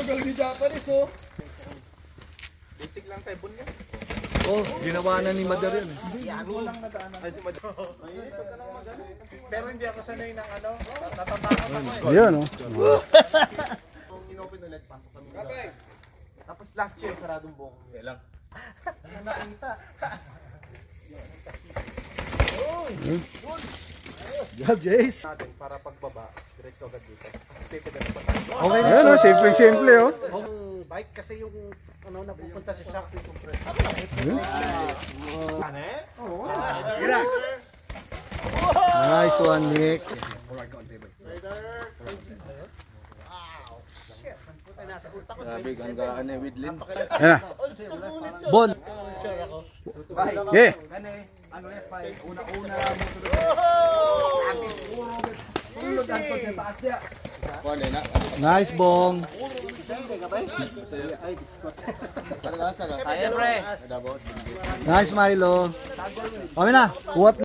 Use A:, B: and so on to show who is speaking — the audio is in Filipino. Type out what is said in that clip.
A: galing ni Japanese, oh.
B: Basic lang kay Bun yan.
A: Oh, ginawa na ni Madar yun.
B: Ay, si Madar. Pero hindi ako sanay ng ano, natatakot ako eh.
C: Ayan, oh.
B: Kung inopen ulit, pasok kami. Tapos last year, saradong buhok. Kaya lang. Nakita.
A: Yeah, Jace.
B: Natin para pagbaba, diretso agad dito. Kasi pipigyan pa.
A: Okay na.
C: Ayan, oh. Simple, oh.
B: Yung bike kasi yung ano napupunta sa shock yung compressor. Ano eh? Oo.
A: Nice one, Nick.
B: Grabe, ganggaan eh, Widlin.
C: Ayan na.
A: Bon.
C: Yeah.
D: Ano eh, una-una mo tulog ang to sa taas niya.
A: Nice, Bong.
B: Kaya pre.
A: Nice, Milo. Okay na. What?